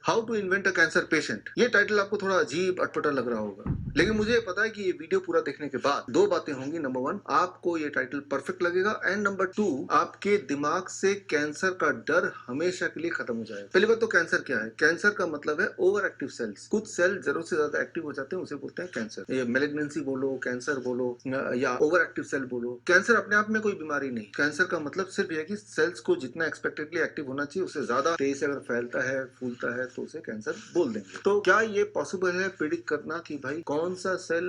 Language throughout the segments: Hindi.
How to invent a cancer patient. ये टाइटल आपको थोड़ा अजीब अटपटा लग रहा होगा, लेकिन मुझे पता है कि ये वीडियो पूरा देखने के बाद दो बातें होंगी। नंबर वन, आपको ये टाइटल परफेक्ट लगेगा, एंड नंबर टू, आपके दिमाग से कैंसर का डर हमेशा के लिए खत्म हो जाएगा। पहली बात तो कैंसर क्या है? कैंसर का मतलब है ओवर एक्टिव सेल्स। कुछ सेल जरूरत से ज्यादा एक्टिव हो जाते हैं, उसे बोलते हैं कैंसर। ये मेलिग्नेंसी बोलो, कैंसर बोलो, या ओवर एक्टिव सेल बोलो, कैंसर अपने आप में कोई बीमारी नहीं। कैंसर का मतलब सिर्फ यह कि सेल्स को जितना एक्सपेक्टेडली एक्टिव होना चाहिए उससे ज्यादा तेज से अगर फैलता है, फूलता है, तो उसे कैंसर बोल देंगे। तो क्या ये पॉसिबल है प्रिडिक्ट करना कि भाई कौन सा सेल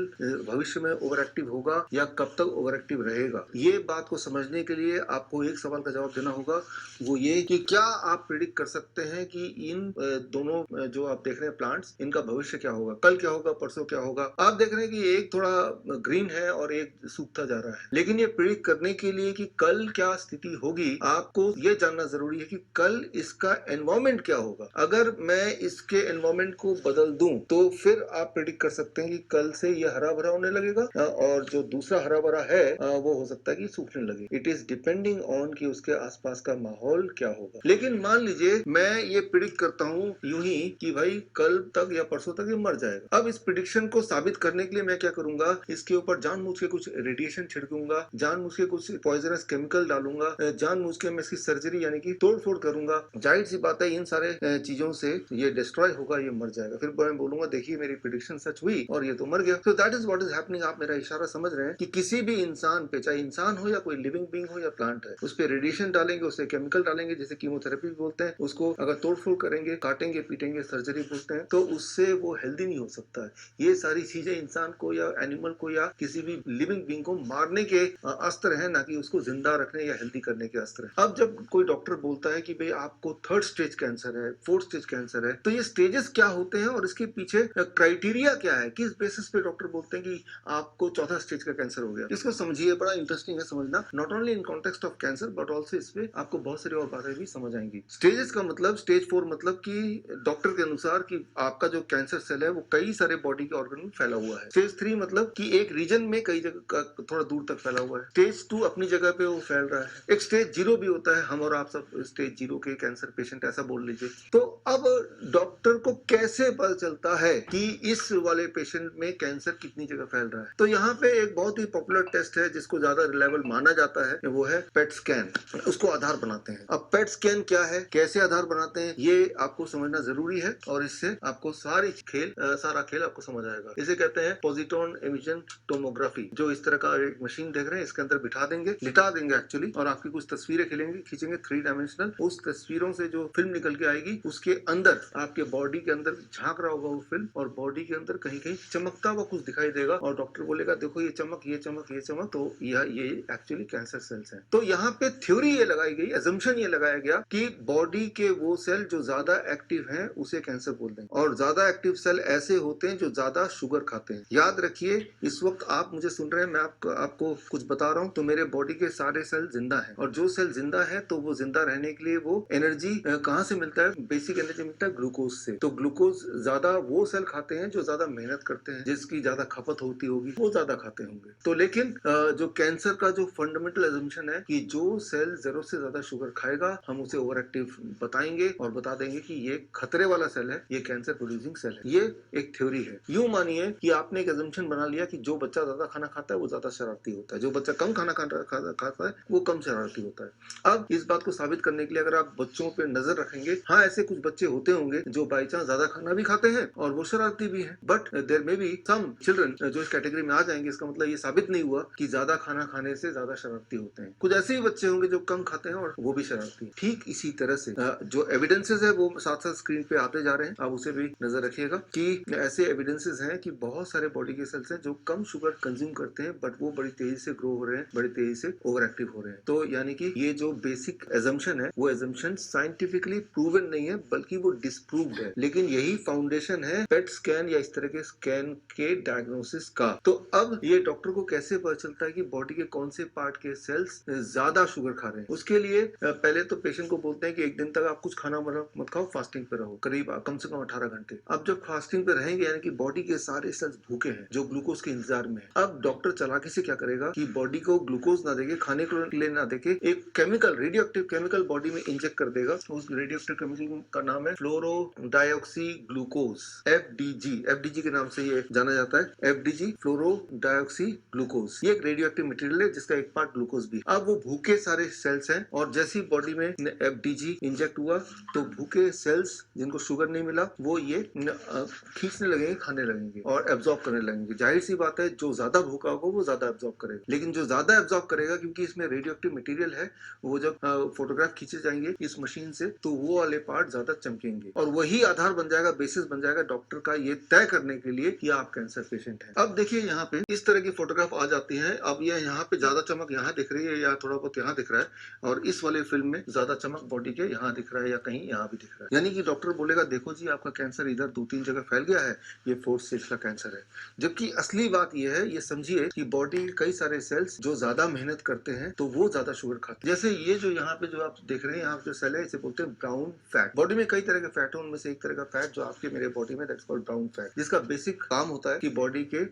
भविष्य में ओवर एक्टिव होगा या कब तक ओवर एक्टिव रहेगा? ये बात को समझने के लिए आपको एक सवाल का जवाब देना होगा, वो ये कि क्या आप प्रिडिक्ट कर सकते हैं कि इन दोनों जो आप देख रहे हैं प्लांट्स, इनका भविष्य क्या होगा, कल क्या होगा, परसों क्या होगा? आप देख रहे हैं कि एक थोड़ा ग्रीन है और एक सूखता जा रहा है, लेकिन ये प्रिडिक्ट करने के लिए कि कल क्या स्थिति होगी, आपको ये जानना जरूरी है कि कल इसका एनवायरमेंट क्या होगा। अगर मैं इसके एनवायरमेंट को बदल दूं तो फिर आप प्रिडिक्ट कर सकते हैं कि कल से ये हरा भरा होने लगेगा, और जो दूसरा हरा भरा है वो हो सकता है कि सूखने लगे। इट इज डिपेंडिंग ऑन कि उसके आसपास का माहौल क्या होगा। लेकिन मान लीजिए मैं ये प्रिडिक्ट करता हूँ यूं ही कि भाई कल तक या परसों तक ये मर जाएगा। अब इस प्रिडिक्शन को साबित करने के लिए मैं क्या करूंगा, इसके ऊपर जानबूझ के कुछ रेडिएशन छिड़कूंगा, जानबूझ के कुछ पॉइजनस केमिकल डालूंगा, जानबूझ के मैं इसकी सर्जरी यानी कि तोड़ फोड़ करूंगा। जाहिर सी बात है इन सारे चीजों से ये डिस्ट्रॉय होगा, ये मर जाएगा। फिर मैं बोलूंगा देखिए मेरी प्रिडिक्शन सच हुई और ये तो मर गया। तो that is what is happening. आप मेरा इशारा समझ रहे हैं कि किसी भी इंसान पे, चाहे इंसान हो या कोई लिविंग बीइंग हो या प्लांट है, उस पर रेडिएशन डालेंगे, उससे केमिकल डालेंगे, जैसे कीमोथेरेपी बोलते हैं, उसको अगर तोड़फोड़ करेंगे, काटेंगे पीटेंगे, सर्जरी बोलते हैं, तो उससे वो हेल्दी नहीं हो सकता है। ये सारी चीजें इंसान को या एनिमल को या किसी भी लिविंग बीइंग को मारने के अस्त्र है, ना कि उसको जिंदा रखने या हेल्दी करने के अस्त्र है। अब जब कोई डॉक्टर बोलता है कि भाई आपको थर्ड स्टेज कैंसर है, फोर्थ स्टेज कैंसर है, तो ये स्टेजेस क्या होते हैं और इसके पीछे क्राइटेरिया क्या है, किस बेसिस पे डॉक्टर बोलते हैं कि आपको चौथा स्टेज का कैंसर हो गया? इसको समझिए, बड़ा इंटरेस्टिंग है समझना, not only in context of cancer but also इसमें आपको बहुत सारी और बातें भी समझ आएंगी। स्टेजेस का मतलब, स्टेज 4 मतलब कि डॉक्टर के अनुसार कि आपका जो कैंसर सेल है वो कई सारे बॉडी के ऑर्गन में फैला हुआ है। स्टेज 3 मतलब कि एक रीजन में कई जगह थोड़ा दूर तक फैला हुआ है। स्टेज 2 अपनी जगह पे वो फैल रहा है। एक स्टेज 0 भी होता है, हम और आप सब स्टेज 0 के कैंसर पेशेंट ऐसा बोल लीजिए। तो अब डॉक्टर को कैसे पता चलता है कि इस वाले पेशेंट में कैंसर कितनी जगह फैल रहा है? तो यहाँ पे एक बहुत ही पॉपुलर टेस्ट है जिसको ज्यादा रिलायबल माना जाता है, वो है पेट स्कैन। उसको आधार बनाते हैं। अब पेट स्कैन क्या है, कैसे आधार बनाते हैं, ये आपको समझना जरूरी है, और इससे आपको सारा खेल आपको समझ आएगा। इसे कहते हैं पोजिट्रॉन इमेजिंग टोमोग्राफी। जो इस तरह का एक मशीन देख रहे हैं, इसके अंदर बिठा देंगे, लिटा देंगे एक्चुअली, और आपकी कुछ तस्वीरें खींचेंगे 3 डायमेंशनल। उस तस्वीरों से जो फिल्म निकल के आएगी, उसके अंदर आपके बॉडी के अंदर झांक रहा होगा वो फिल्म, और बॉडी के अंदर कहीं कहीं चमकता हुआ कुछ दिखाई देगा, और डॉक्टर बोलेगा देखो ये चमक, ये चमक, ये चमक, तो ये एक्चुअली कैंसर सेल्स हैं। तो यहाँ पे थ्योरी ये लगाई गई, अजम्पशन ये लगाया गया कि बॉडी के वो सेल जो ज्यादा एक्टिव हैं उसे कैंसर बोल दें, और ज्यादा एक्टिव सेल ऐसे होते हैं जो ज्यादा शुगर खाते हैं। याद रखिए, इस वक्त आप मुझे सुन रहे हैं, मैं आपको कुछ बता रहा हूँ, तो मेरे बॉडी के सारे सेल जिंदा हैं, और जो सेल जिंदा है तो वो जिंदा रहने के लिए वो एनर्जी कहाँ से मिलता है? बेसिक एनर्जी मिलता है ग्लूकोज से। तो ग्लूकोज ज्यादा वो सेल खाते हैं जो ज्यादा मेहनत करते हैं, जिसकी ज्यादा खपत होती होगी, वो ज्यादा खाते होंगे। तो लेकिन जो कैंसर का जो फंडामेंटल अजम्पशन है कि जो सेल जरूरत से ज्यादा शुगर खाएगा, हम उसे ओवर एक्टिव बताएंगे और बता देंगे कि ये खतरे वाला सेल है, ये कैंसर प्रोड्यूसिंग सेल है। ये एक थ्योरी है। यूं मानिए कि आपने एक अजम्पशन बना लिया कि जो बच्चा ज्यादा खाना खाता है वो ज्यादा शरारती होता है, जो बच्चा कम खाना खाता है वो कम शरारती होता है। अब इस बात को साबित करने के लिए अगर आप बच्चों पे नजर रखेंगे, हाँ ऐसे कुछ बच्चे होते होंगे जो बाई चांस ज्यादा खाना भी खाते हैं और वो शरारती भी हैं, but there may be some children जो इस कैटेगरी में आ जाएंगे। इसका मतलब ये साबित नहीं हुआ कि ज्यादा खाना खाने से ज्यादा शरारती होते हैं। कुछ ऐसे भी बच्चे होंगे जो कम खाते हैं और वो भी शरारती हैं। ठीक इसी तरह से जो एविडेंसेस है वो साथ साथ स्क्रीन पे आते जा रहे हैं, आप उसे भी नजर रखिएगा कि ऐसे एविडेंसेस हैं कि बहुत सारे बॉडी के सेल्स हैं जो कम शुगर कंज्यूम करते हैं, बट वो बड़ी तेजी से ग्रो हो रहे हैं, बड़ी तेजी से ओवर एक्टिव हो रहे हैं। तो यानी कि ये जो बेसिक एजम्पशन है, वो एजम्पशन साइंटिफिकली प्रूवन नहीं है, बल्कि वो डिस्प्रूव्ड है। लेकिन यही फाउंडेशन है पेट स्कैन या इस तरह के स्कैन के डायग्नोसिस का। तो अब ये डॉक्टर को कैसे पता चलता है कि बॉडी के कौन से पार्ट के सेल्स ज्यादा शुगर खा रहे हैं? उसके लिए पहले तो पेशेंट को बोलते हैं कि एक दिन तक आप कुछ खाना मत खाओ, फास्टिंग पे रहो, करीब कम से कम 18 घंटे। अब जब फास्टिंग पे रहेंगे यानी कि बॉडी के सारे सेल्स भूखे हैं जो ग्लूकोज के इंतजार में है। अब डॉक्टर चालाकी से क्या करेगा कि बॉडी को ग्लूकोज ना देके, खाने को ना देके, एक chemical, radio active chemical body में इंजेक्ट कर देगा। उस रेडियो एक्टिव केमिकल का नाम है फ्लोरो डाइऑक्सी ग्लूकोज, एफडीजी के नाम से ये जाना जाता है, एफडीजी फ्लोरो डाइऑक्सी ग्लूकोज। ये एक रेडियो एक्टिव मटेरियल है जिसका एक पार्ट ग्लूकोज भी। अब वो भूखे सारे सेल्स हैं और जैसी बॉडी में एफडीजी इंजेक्ट हुआ तो भूखे सेल्स जिनको शुगर नहीं मिला वो ये खींचने लगेंगे, खाने लगेंगे और एब्जॉर्ब करने लगेंगे। जाहिर सी बात है जो ज्यादा भूखा होगा वो ज्यादा एब्जॉर्ब करेगा, लेकिन जो ज्यादा एब्जॉर्ब करेगा क्योंकि इसमें रेडियो एक्टिव मटेरियल है, वो जब फोटोग्राफ खींचे जाएंगे इस मशीन से तो वो वाले पार्ट ज्यादा चमकेंगे और वही आधार बन जाएगा, बेसिस बन जाएगा डॉक्टर का ये तय करने के लिए कि आप कैंसर पेशेंट हैं। अब देखिए यहाँ पे इस तरह की फोटोग्राफ आ जाती है। अब ये यहाँ पे ज्यादा चमक यहाँ दिख रही है या थोड़ा बहुत यहाँ दिख रहा है और इस वाले फिल्म में ज्यादा चमक बॉडी के यहाँ दिख रहा है या कहीं यहाँ भी दिख रहा है। यानी कि डॉक्टर बोलेगा देखो जी आपका कैंसर इधर 2-3 जगह फैल गया है, ये 4th स्टेज का कैंसर है। जबकि असली बात यह है, ये समझिए कि बॉडी कई सारे सेल्स जो ज्यादा मेहनत करते हैं तो वो ज्यादा शुगर खाते हैं। जैसे ये जो यहाँ पे जो आप देख रहे हैं, यहाँ जो सेल है इसे बोलते हैं ब्राउन फैट। बॉडी में कई तरह के फैट है, उनमें से एक तरह का फैट जो आपके मेरे बॉडी में दैट्स कॉल्ड ब्राउन फैट, जिसका बेसिक काम होता है कि बॉडी के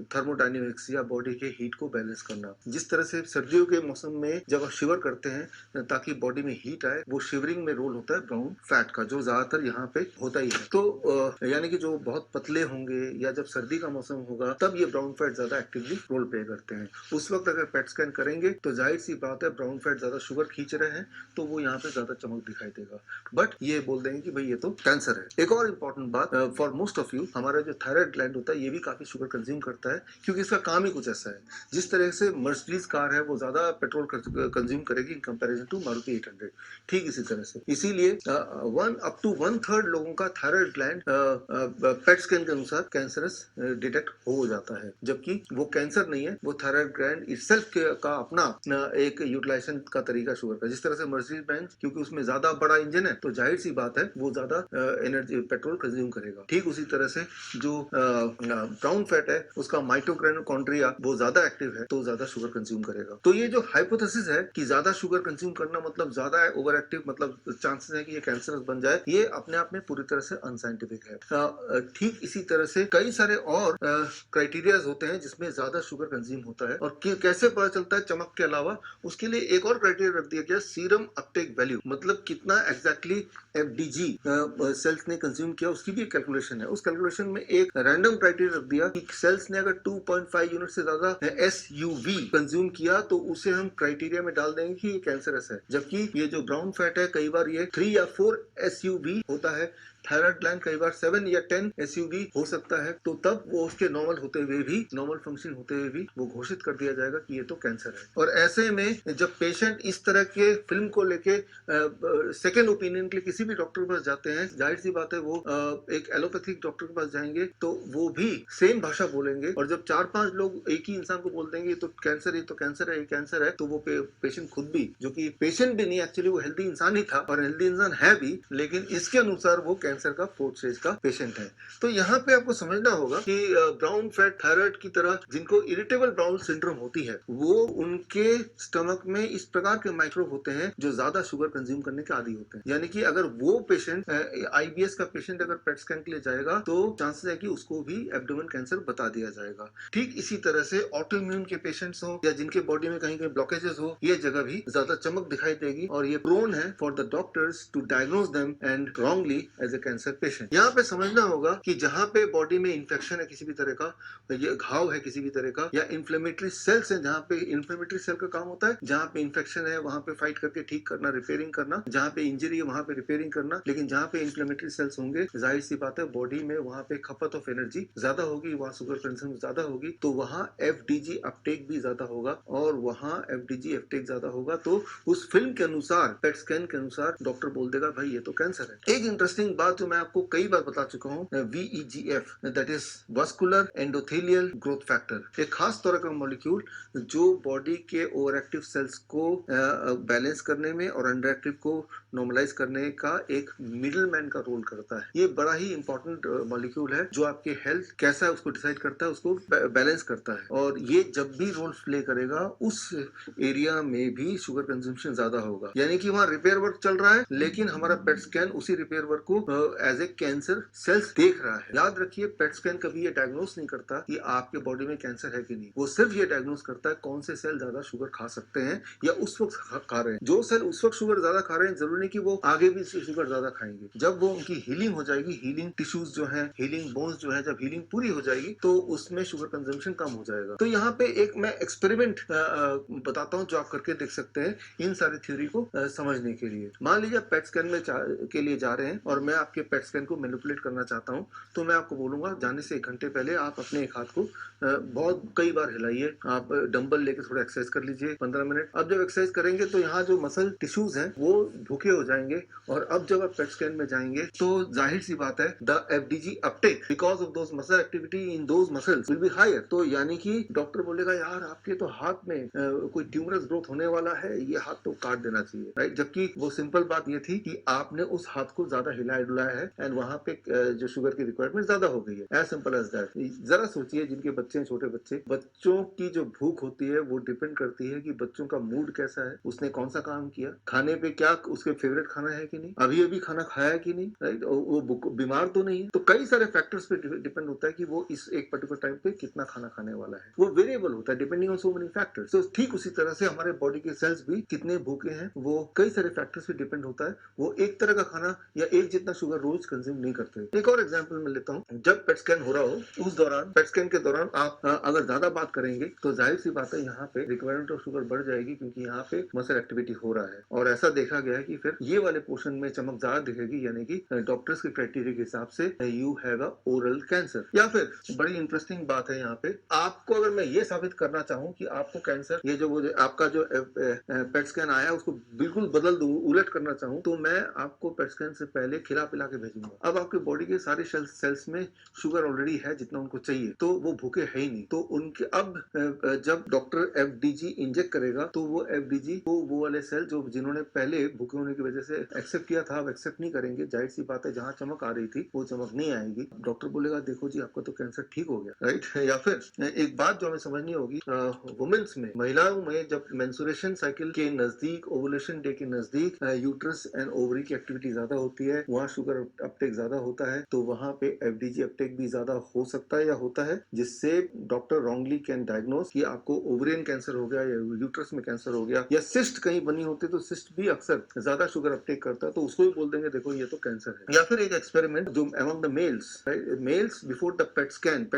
थर्मोडायनेमिक्स या बॉडी के हीट को बैलेंस करना। जिस तरह से सर्दियों के मौसम में जब आप शिवर करते हैं ताकि बॉडी में हीट आए, वो शिवरिंग में रोल होता है ब्राउन फैट का, जो ज्यादातर यहाँ पे होता ही है। तो यानी कि जो बहुत पतले होंगे या जब सर्दी का मौसम होगा तब ये ब्राउन फैट ज्यादा एक्टिवली रोल प्ले करते हैं। उस वक्त अगर पेट स्कैन करेंगे तो जाहिर सी बात है ब्राउन फैट ज्यादा शुगर खींच रहे हैं तो वो यहाँ पे ज्यादा चमक दिखाई देगा, बट ये बोल देंगे कि भाई ये तो कैंसर है। एक और इम्पोर्टेंट बात फॉर मोस्ट ऑफ यू, हमारा जो थायराइड ग्लैंड होता है ये भी काफी शुगर कंज्यूम करता है क्योंकि इसका काम ही कुछ ऐसा है। जिस तरह से मर्सिडीज कार है वो ज्यादा पेट्रोल कंज्यूम करेगी इन कंपैरिजन टू मारुति 800, ठीक इसी तरह से। इसीलिए अप टू 1/3 लोगों का थायराइड ग्लैंड पेट स्कैन के अनुसार कैंसरस डिटेक्ट हो जाता है, जबकि वो कैंसर नहीं है, वो थायराइड ग्लैंड इटसेल्फ का अपना एक यूटिलाइजेशन का तरीका शुगर का। जिस तरह से मर्सिडीज बेंज क्योंकि उसमें ज्यादा बड़ा इंजन है तो जाहिर सी बात है वो ज्यादा एनर्जी पेट्रोल कंज्यूम करेगा। ठीक उसी तरह से जो ब्राउन फैट है उसका माइटोकॉन्ड्रिया वो ज्यादा एक्टिव है तो ज्यादा शुगर कंज्यूम करेगा। तो ये जो हाइपोथेसिस है कि ज्यादा शुगर कंज्यूम करना मतलब ज्यादा ओवर एक्टिव मतलब चांसेस है कि ये कैंसरस बन जाए, ये अपने आप में पूरी तरह से अनसाइंटिफिक है। ठीक इसी तरह से कई सारे और क्राइटेरियाज होते हैं जिसमें ज्यादा शुगर कंज्यूम होता है और कैसे पता चलता है चमक के अलावा, उसके लिए एक और क्राइटेरिया रख दिया गया, सीरम अपटेक वैल्यू, मतलब कितना एग्जैक्टली एफडीजी सेल्स ने कंज्यूम किया उसकी भी एक कैलकुलेशन है। उस कैलकुलेशन में एक रैंडम क्राइटेरिया रख दिया कि सेल्स ने अगर 2.5 यूनिट से ज्यादा एसयूवी कंज्यूम किया तो उसे हम क्राइटेरिया में डाल देंगे कि ये कैंसरस है। जबकि ये जो ब्राउन फैट है कई बार ये 3 या 4 एसयूवी होता है, थायराइड ग्लैंड कई बार 7 या 10 एसयूवी हो सकता है, तो तब वो उसके नॉर्मल होते हुए भी, नॉर्मल फंक्शन होते हुए भी वो घोषित कर दिया जाएगा कि ये तो कैंसर है। और ऐसे में जब पेशेंट इस तरह के फिल्म को लेके सेकेंड ओपिनियन के लिए किसी भी डॉक्टर के पास जाते हैं, जाहिर सी बात है वो एक एलोपैथिक डॉक्टर के पास जाएंगे तो वो भी सेम भाषा बोलेंगे और जब 4-5 लोग एक ही इंसान को बोल देंगे तो कैंसर है, तो कैंसर है, ये कैंसर है, तो वो पेशेंट खुद भी, जो कि पेशेंट भी नहीं एक्चुअली वो हेल्दी इंसान ही था और हेल्दी इंसान है भी, लेकिन इसके अनुसार वो कैंसर का 4th स्टेज का पेशेंट है। तो यहाँ पे आपको समझना होगा कि ब्राउन फैट थायराइड की तरह जिनको इरिटेबल बाउल सिंड्रोम होती है वो उनके स्टमक में इस प्रकार के माइक्रोब होते हैं जो ज्यादा शुगर कंज्यूम करने के आदी होते हैं। यानी कि अगर वो पेशेंट आईबीएस का पेशेंट अगर पेट स्कैन के लिए जाएगा तो चांसेस है कि उसको भी एब्डोमेन कैंसर बता दिया जाएगा। ठीक इसी तरह से ऑटोइम्यून के पेशेंट्स हो या जिनके बॉडी में कहीं कहीं ब्लॉकेजेस हो, ये जगह भी ज्यादा चमक दिखाई देगी और ये प्रोन है for the doctors to diagnose them and wrongly as a cancer patient. यहाँ पे समझना होगा कि जहाँ पे बॉडी में इन्फेक्शन है किसी भी तरह का, ये घाव है किसी भी तरह का, या इन्फ्लेमेटरी सेल्स है, जहाँ पे इन्फ्लेमेटरी सेल का काम होता है, जहाँ पे इन्फेक्शन है वहां पे फाइट करके ठीक करना, रिपेयरिंग करना, जहाँ पे इंजरी है वहां पे रिपेयरिंग करना, लेकिन जहाँ पे इन्फ्लेमेटरी सेल्स होंगे जाहिर सी बात है बॉडी में वहां पे खपत ऑफ एनर्जी ज्यादा होगी, वहां शुगर कंज्यूम ज्यादा होगी, तो वहां एफडीजी अपटेक भी ज्यादा होगा और वहां एफडीजी अपटेक ज्यादा होगा तो उस फिल्म के अनुसार, पेट स्कैन के अनुसार डॉक्टर बोल देगा भाई ये तो कैंसर है। एक इंटरेस्टिंग बात जो मैं आपको कई बार बता चुका हूँ, VEGF that is vascular endothelial growth factor, एक खास तरह का मॉलिक्यूल जो बॉडी के ओवर एक्टिव सेल्स को बैलेंस करने में और अंडर एक्टिव को नॉर्मलाइज करने का एक मिडिल मैन का रोल करता है। ये बड़ा ही इंपॉर्टेंट मॉलिक्यूल है जो आपके हेल्थ कैसा है उसको डिसाइड करता है, उसको बैलेंस करता है और ये जब भी रोल प्ले करेगा उस एरिया में भी शुगर कंजम्पशन ज्यादा होगा। यानी कि वहाँ रिपेयर वर्क चल रहा है लेकिन हमारा पेट स्कैन उसी रिपेयर वर्क को एज ए कैंसर सेल्स देख रहा है। याद रखिए, पेट स्कैन कभी ये डायग्नोस नहीं करता कि आपके बॉडी में कैंसर है कि नहीं, वो सिर्फ ये डायग्नोस करता है कौन से सेल ज्यादा शुगर खा सकते हैं या उस वक्त खा रहे हैं। जो सेल उस वक्त शुगर ज्यादा खा रहे हैं, जरूरी नहीं कि वो आगे भी शुगर ज्यादा खाएंगे। जब वो उनकी हीलिंग हो जाएगी, हीलिंग टिश्यूज जो है, हीलिंग बोन्स जो है, जब हीलिंग पूरी हो जाएगी तो उसमें शुगर कंजम्पशन कम हो जाएगा। तो यहाँ पे एक मैं एक्सपेरिमेंट बताता हूँ जो आप करके देख सकते हैं इन सारी थ्योरी को समझने के लिए। मान लीजिए पेट स्कैन में के लिए जा रहे हैं और मैं आपके पेट स्कैन को मैनिपुलेट करना चाहता हूँ, तो मैं आपको बोलूंगा जाने से 1 घंटे पहले आप अपने एक हाथ को बहुत कई बार हिलाइए। आप डंबल लेके थोड़ा एक्सरसाइज कर लीजिए 15 मिनट। अब जब एक्सरसाइज करेंगे तो यहाँ जो मसल टिश्यूज हैं वो भूखे हो जाएंगे, और अब जब आप पेट स्कैन में जाएंगे तो जाहिर सी बात है the FDG uptake because of those muscle activity in those muscles will be higher. तो यानी कि डॉक्टर बोलेगा यार आपके तो हाथ में कोई ट्यूमरस ग्रोथ होने वाला है, ये हाथ तो काट देना चाहिए, राइट। जबकि वो सिंपल बात ये थी कि आपने उस हाथ को ज्यादा हिलाया डुलाया है एंड वहां पे जो शुगर की रिक्वायरमेंट ज्यादा हो गई है। As simple as that. जरा सोचिए जिनके बच्चे हैं, छोटे बच्चे, बच्चों की जो भूख होती है वो डिपेंड करती है कि बच्चों का मूड कैसा है, उसने कौन सा काम किया, खाने पे क्या उसके फेवरेट खाना है कि नहीं, अभी अभी खाना खाया है कि नहीं, राइट, वो बीमार तो नहीं है। तो कई सारे फैक्टर्स पे डिपेंड होता है कि वो इस एक पर्टिकुलर टाइम पे कितना खाना खाने वाला है। वो वेरिएबल होता है depending on so many factors. तो ठीक उसी तरह से हमारे बॉडी के सेल्स भी कितने भूखे हैं वो कई सारे फैक्टर्स पे डिपेंड होता है। वो एक तरह का खाना या एक जितना शुगर रोज कंज्यूम नहीं करते। एक और एग्जांपल मैं लेता हूँ। जब पेट स्कैन हो रहा हो उस दौरान, पेट स्कैन के दौरान आप अगर ज्यादा बात करेंगे तो जाहिर सी बात है यहाँ पे रिक्वायरमेंट ऑफ शुगर बढ़ जाएगी, क्योंकि यहाँ पे मसल एक्टिविटी हो रहा है। और ऐसा देखा गया है कि फिर ये वाले पोर्शन में चमक ज्यादा दिखेगी, यानी कि डॉक्टर्स के क्राइटेरिया के हिसाब से you have a oral cancer. या फिर बड़ी इंटरेस्टिंग बात है यहाँ पे, आपको अगर मैं ये साबित करना चाहूँ कि आपको कैंसर, ये जो वो आपका जो पेट स्कैन आया उसको बिल्कुल बदल दूं, उलट करना चाहूँ, तो मैं आपको पेट स्कैन से पहले खिला पिला के भेजूंगा। अब आपके बॉडी के सारे सेल्स में शुगर ऑलरेडी है जितना उनको चाहिए, तो वो भूखे है ही नहीं। तो उनके अब जब डॉक्टर एफडीजी इंजेक्ट करेगा तो वो एफडीजी को वो वाले सेल जो जिन्होंने पहले भूखे होने की वजह से एक्सेप्ट किया था, अब एक्सेप्ट नहीं करेंगे। जाहिर सी बात है जहां चमक आ रही थी वो चमक नहीं आएगी। डॉक्टर बोलेगा देखो जी आपका तो कैंसर ठीक हो गया, राइट। या फिर एक बात जो हमें समझनी होगी, वुमेन्स में, महिलाओं में जब मेंस्ट्रुएशन साइकिल के नजदीक, ओवुलेशन डे के नजदीक यूट्रस एंड ओवरी की एक्टिविटी ज्यादा होती है, वहाँ शुगर अपटेक ज्यादा होता है, तो वहाँ पे एफडीजी अपटेक भी ज्यादा हो सकता है या होता है, जिससे डॉक्टर रॉन्गली कैन डायग्नोस कि आपको ओवरियन कैंसर हो गया या यूट्रस में कैंसर हो गया, या सिस्ट कहीं बनी होती है, तो सिस्ट भी अक्सर ज्यादा शुगर अपटेक करता है, तो उसको भी बोल देंगे देखो ये तो कैंसर है। या फिर एक एक्सपेरिमेंट जो among the mails before the PET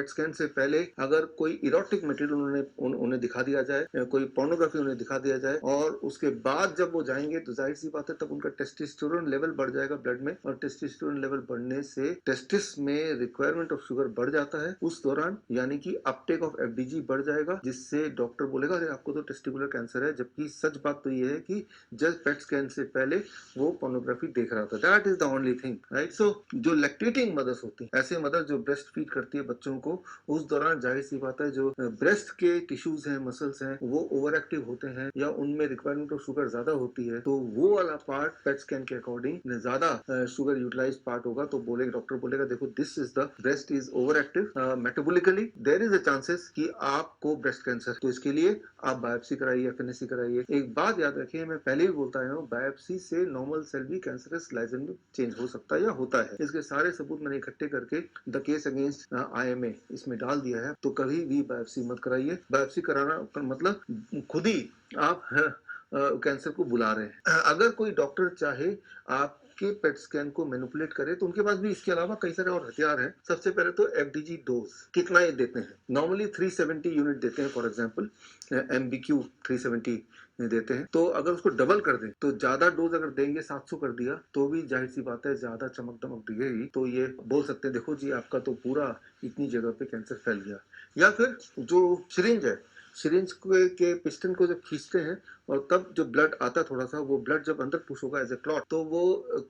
scan से पहले अगर कोई इरोटिक मटेरियल उन्हें दिखा दिया जाए, कोई पोर्नोग्राफी उन्हें दिखा दिया जाए, और उसके बाद जब वो जाएंगे तो जाहिर सी बात है तब उनका टेस्टोस्टेरोन लेवल बढ़ जाएगा ब्लड में, और टेस्टोस्टेरोन लेवल बढ़ने से टेस्टिस में रिक्वायरमेंट ऑफ शुगर बढ़ जाता है उस दौरान, यानी कि अपटेक ऑफ एफडीजी बढ़ जाएगा, जिससे डॉक्टर बोलेगा अरे आपको तो टेस्टिकुलर कैंसर है। जबकि सच बात तो ये है कि जस्ट पेट स्कैन से पहले वो पोर्नोग्राफी देख रहा था। That is the only thing, right. So जो लैक्टेटिंग मदर्स होती है, ऐसे मदर जो ब्रेस्ट फीड करती है बच्चों को, उस दौरान जाहिर सी बात है जो ब्रेस्ट के टिश्यूज हैं, मसल्स हैं, वो ओवर एक्टिव होते हैं या उनमें रिक्वायरमेंट ऑफ शुगर ज्यादा होती है, तो वो वाला पार्ट पेट स्कैन के अकॉर्डिंग ज्यादा शुगर यूटिलाइज पार्ट होगा। तो डॉक्टर बोलेगा देखो this is the breast is over active metabolically, there is a chances कि आपको ब्रेस्ट कैंसर, तो इसके लिए आप बायोप्सी कराइए, एफएनएसी कराइए। एक बात याद रखिए, मैं पहले भी बोलता हूँ, बायोप्सी से नॉर्मल सेल भी कैंसरस लाइजन में चेंज हो सकता है या होता है। इसके सारे सबूत मैंने इकट्ठे करके द केस अगेंस्ट आईएमए इसमें डाल दिया है। तो कभी भी बायोप्सी मत कराइए। बायोप्सी कराना मतलब खुद ही आप कैंसर को बुला रहे हैं। अगर कोई डॉक्टर चाहे आपके पेट स्कैन को मैनिपुलेट करे तो उनके पास भी इसके अलावा कई सारे और हथियार हैं। सबसे पहले तो एफडीजी डोज कितना ये देते हैं, नॉर्मली 370 यूनिट देते हैं, फॉर एग्जांपल एमबीक्यू 370 देते हैं, तो अगर उसको डबल कर दें तो ज्यादा डोज अगर देंगे 700 कर दिया तो भी जाहिर सी बात है ज्यादा चमक दमक दिखेगी, तो ये बोल सकते हैं देखो जी आपका तो पूरा इतनी जगह पे कैंसर फैल गया। या फिर जो सिरिंज है, सिरिंज के पिस्टन को जब खींचते हैं और तब जो ब्लड आता है थोड़ा सा, वो ब्लड जब अंदर पुश होगा एज ए क्लॉट, तो वो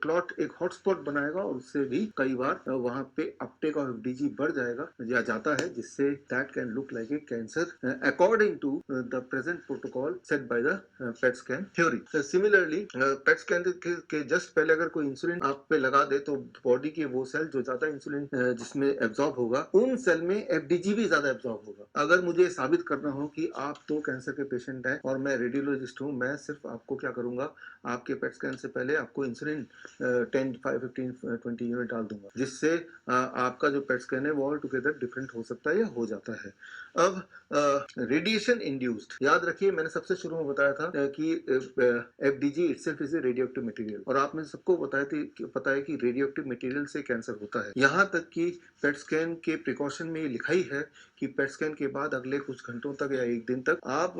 क्लॉट एक हॉटस्पॉट बनाएगा और उससे भी कई बार वहां पे अपटेक ऑफ एफडीजी बढ़ जाएगा या जाता है, जिससे that can look like a cancer according to the present protocol set by the PET scan theory. Similarly PET scan के जस्ट पहले अगर कोई इंसुलिन आप पे लगा दे तो बॉडी के वो सेल जो ज्यादा इंसुलिन जिसमें एब्जॉर्ब होगा, उन सेल में एफडीजी भी ज्यादा एब्जॉर्ब होगा। अगर मुझे साबित करना हो कि आप तो कैंसर के पेशेंट हैं और मैं रेडियोलॉजिस्ट रेडियोलॉजिस्ट हूँ, मैं सिर्फ आपको क्या करूंगा, आपके पेट स्कैन से पहले आपको इंसुलिन 10, 5, 15, 20 यूनिट डाल दूंगा, जिससे आपका जो पेट स्कैन है वो ऑल टुगेदर डिफरेंट हो सकता है या हो जाता है। अब रेडिएशन इंड्यूस्ड, याद रखिए मैंने सबसे शुरू में बताया था कि FDG itself is a radioactive material, और आपने सबको पता है कि रेडियोएक्टिव मटेरियल से कैंसर होता है। यहाँ तक कि पेट स्कैन के प्रिकॉशन में ये लिखा ही है कि पेट स्कैन के बाद अगले कुछ घंटों तक या एक दिन तक आप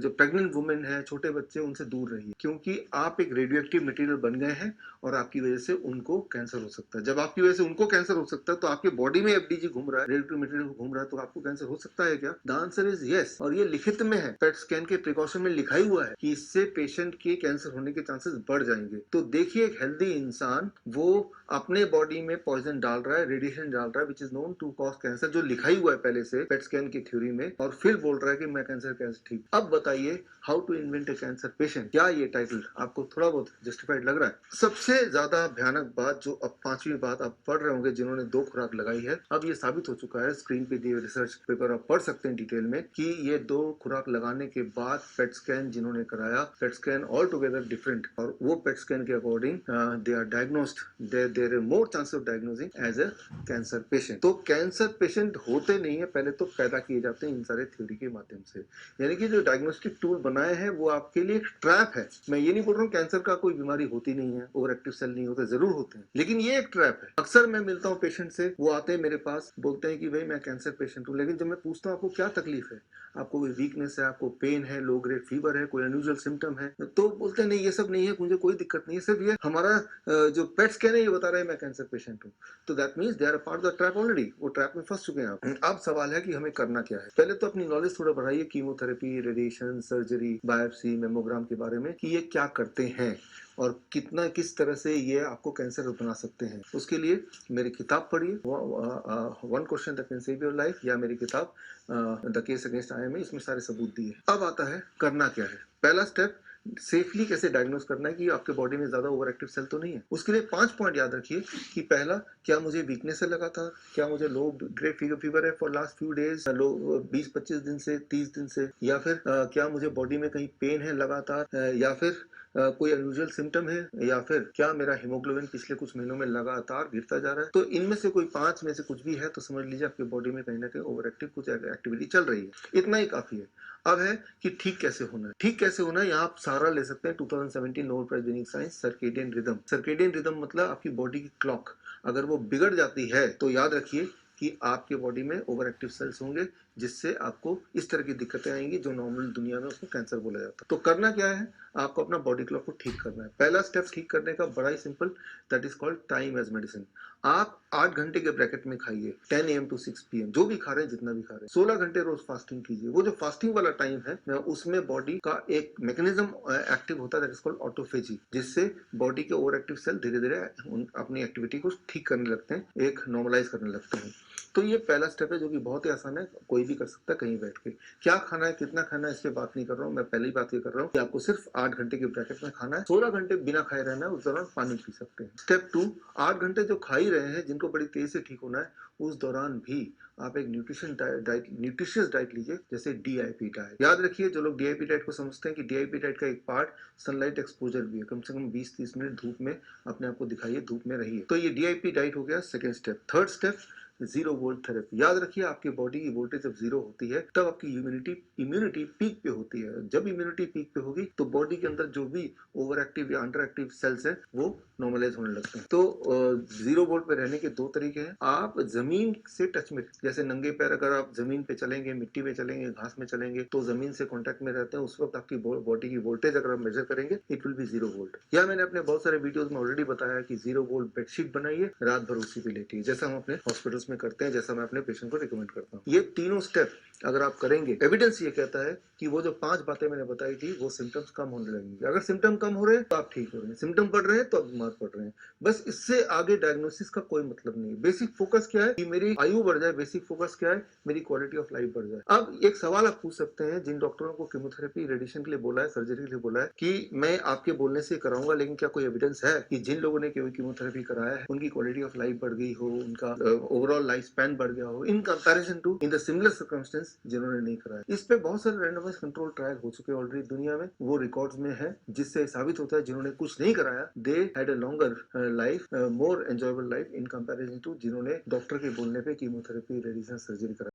जो प्रेग्नेंट वुमेन है, छोटे बच्चे, उनसे दूर रहिए, क्योंकि आप एक रेडियोएक्टिव मटेरियल बन गए हैं और आपकी वजह से उनको कैंसर हो सकता है। जब आपकी वजह से उनको कैंसर हो सकता है तो आपके बॉडी में एफडीजी घूम रहा है, रेडियोएक्टिव मटेरियल घूम रहा है, तो आपको कैंसर हो सकता है क्या? द आंसर इज यस, और ये लिखित में है, पेट स्कैन के प्रिकॉशन में लिखा ही हुआ है कि इससे पेशेंट के कैंसर होने के चांसेस बढ़ जाएंगे। तो देखिए एक हेल्दी इंसान वो अपने बॉडी में पॉइजन डाल रहा है, रेडिएशन डाल रहा है which is known to cause cancer, जो लिखा ही हुआ है पहले से पेट स्कैन की थ्योरी में, और फिर बोल रहा है कि मैं कैंसर कैसे ठीक। अब बताइए how to invent a cancer patient, क्या ये टाइटल आपको थोड़ा बहुत जस्टिफाइड लग रहा है? सबसे ज्यादा भयानक बात जो अब 5वीं बात आप पढ़ रहे होंगे जिन्होंने 2 खुराक लगाई है, अब ये साबित हो चुका है, स्क्रीन पे दिए रिसर्च पेपर आप पढ़ सकते हैं डिटेल में, कि ये 2 खुराक लगाने के बाद पेट स्कैन जिन्होंने कराया, PET scan all together different, और वो पेट स्कैन के according they are diagnosed, there is more chance of diagnosing as a cancer patient. तो कैंसर पेशेंट होते नहीं है, पहले तो पैदा किए जाते हैं इन सारे थ्योरी के माध्यम से। यानी कि जो डायग्नोस्टिक टूल बनाए हैं वो आपके लिए एक ट्रैप है। मैं ये नहीं बोल रहा हूँ कैंसर का कोई बीमारी होती नहीं है, ओवर एक्टिव सेल नहीं होते, जरूर होते हैं, लेकिन ये एक ट्रैप है। अक्सर मैं मिलता हूँ पेशेंट से, वो आते हैं मेरे पास, बोलते हैं कि भाई मैं कैंसर पेशेंट हूँ, लेकिन जब मैं पूछता हूँ आपको क्या तकलीफ है, आपको कोई वीकनेस है, आपको पेन है, लो ग्रेड फीवर है, कोई अनयूजुअल सिम्टम है, तो बोलते हैं नहीं ये सब नहीं है, मुझे कोई दिक्कत नहीं है, सिर्फ ये हमारा जो पेट स्कैन है ये बता रहा है मैं कैंसर पेशेंट हूँ। तो that means they are part of the trap already, वो ट्रैप में फंस चुके हैं आप। अब सवाल है कि हमें करना क्या है। पहले तो अपनी नॉलेज थोड़ा बढ़ाइए chemotherapy, radiation, surgery, biopsy, mammogram के बारे में, कि ये क्या करते हैं और कितना किस तरह से ये आपको कैंसर बना सकते हैं। उसके लिए मेरी किताब पढ़िए, one question that can save your life, या मेरी किताब द केस अगेंस्ट IMA, इसमें सारे सबूत दिए। अब आता है करना क्या है। पहला स्टेप, सेफली कैसे डायग्नोस करना है कि आपके बॉडी में ज्यादा ओवर एक्टिव सेल तो नहीं है। उसके लिए 5 पॉइंट याद रखिए कि पहला, क्या मुझे वीकनेस है लगातार, क्या मुझे लो ग्रेड फीवर है फॉर लास्ट फ्यू डेज, लो 20-25 दिन से, 30 दिन से, या फिर क्या मुझे बॉडी में कहीं पेन है लगातार, या फिर कोई अनयूजुअल सिम्टम है, या फिर क्या मेरा हीमोग्लोबिन पिछले कुछ महीनों में लगातार गिरता जा रहा है। तो इनमें से कोई 5 में से कुछ भी है तो समझ लीजिए आपकी बॉडी में कहीं ना कहीं ओवर एक्टिव कुछ एक्टिविटी चल रही है। इतना ही काफी है। अब है कि ठीक कैसे होना है। ठीक कैसे होना है, यहाँ आप सहारा ले सकते हैं 2017 Nobel prize winning science, circadian rhythm. Circadian rhythm मतलब आपकी बॉडी की क्लॉक, अगर वो बिगड़ जाती है तो याद रखिए कि आपके बॉडी में ओवर एक्टिव सेल्स होंगे, जिससे आपको इस तरह की दिक्कतें आएंगी जो नॉर्मल दुनिया में उसको कैंसर बोला जाता है। तो करना क्या है, आपको अपना बॉडी क्लॉक को ठीक करना है। पहला स्टेप ठीक करने का बड़ा ही simple, that is called time as medicine. आप 8 घंटे के ब्रैकेट में खाइए, 10 AM to 6 PM, जो भी खा रहे हैं, जितना भी खा रहे हैं। 16 घंटे रोज फास्टिंग कीजिए। वो जो फास्टिंग वाला टाइम है उसमें बॉडी का एक मैकेनिज्म एक्टिव होता है, दैट इज कॉल्ड ऑटोफेजी, जिससे बॉडी के ओवर एक्टिव सेल धीरे धीरे अपनी एक्टिविटी को ठीक करने लगते हैं, एक नॉर्मलाइज करने लगते हैं। तो ये पहला स्टेप है जो कि बहुत ही आसान है, कोई भी कर सकता है कहीं बैठ के। क्या खाना है, कितना खाना है, इस पे बात नहीं कर रहा हूँ मैं, पहले ही बात ये कर रहा हूँ कि आपको सिर्फ 8 घंटे के ब्रैकेट में खाना है, 16 घंटे बिना खाए रहना है, उस दौरान पानी पी सकते हैं। स्टेप 2, 8 घंटे जो खा ही रहे हैं, जिनको बड़ी तेज से ठीक होना है, उस दौरान भी आप एक न्यूट्रिशियस डाइट लीजिए, जैसे DIP डाइट। याद रखिए जो लोग DIP डाइट को समझते हैं कि DIP डाइट का एक पार्ट सनलाइट एक्सपोजर भी है, कम से कम 20-30 मिनट धूप में अपने आप को दिखाइए, धूप में रहिए। तो ये DIP डाइट हो गया second step. Third step, 0 volt therapy. याद रखिए आपकी बॉडी की वोल्टेज जब 0 होती है तब आपकी इम्यूनिटी पीक पे होती है। जब इम्यूनिटी पीक पे होगी तो बॉडी के अंदर जो भी ओवर एक्टिव या अंडर एक्टिव सेल्स है वो नॉर्मलाइज होने लगते हैं। तो 0 वोल्ट पे रहने के 2 तरीके हैं। आप जमीन से टच में, जैसे नंगे पैर अगर आप जमीन पे चलेंगे, मिट्टी पे चलेंगे, घास में चलेंगे, तो जमीन से कॉन्टेक्ट में रहते हैं, उस वक्त आपकी बॉडी की वोल्टेज अगर आप मेजर करेंगे, इट विल बी 0 वोल्ट। या मैंने अपने बहुत सारे वीडियोस में ऑलरेडी बताया कि 0 वोल्ट बेडशीट बनाइए, रात भर उसी पे लेटिए, जैसा हम अपने हॉस्पिटल्स में करते हैं, जैसा मैं अपने पेशेंट को रिकमेंड करता हूँ। ये तीनों स्टेप अगर आप करेंगे, एविडेंस ये कहता है कि वो जो 5 बातें मैंने बताई थी वो सिम्टम्स कम होने लगेंगे। अगर सिम्टम कम हो रहे हैं तो आप ठीक हो रहे हैं, सिम्टम बढ़ रहे हैं तो आप बीमार पड़ रहे हैं। बस इससे आगे डायग्नोसिस का कोई मतलब नहीं। बेसिक फोकस क्या है कि मेरी आयु बढ़ जाए, बेसिक फोकस क्या है मेरी क्वालिटी ऑफ लाइफ बढ़ जाए। अब एक सवाल आप पूछ सकते हैं, जिन डॉक्टरों को कीमोथेरेपी, रेडिएशन के लिए बोला है, सर्जरी के लिए बोला है, कि मैं आपके बोलने से कराऊंगा, लेकिन क्या कोई एविडेंस है कि जिन लोगों ने कीमोथेरेपी कराया है उनकी क्वालिटी ऑफ लाइफ बढ़ गई हो, उनका ओवरऑल ओवरऑल लाइफ स्पैन बढ़ गया हो in comparison to in the similar circumstance जिन्होंने नहीं कराया। इस पे बहुत सारे रैंडमाइज कंट्रोल ट्रायल हो चुके हैं ऑलरेडी दुनिया में, वो रिकॉर्ड्स में है, जिससे साबित होता है जिन्होंने कुछ नहीं कराया they had a longer life, more enjoyable life in comparison to जिन्होंने डॉक्टर के बोलने पे कीमोथेरेपी रेडिएशन सर्जरी कराया।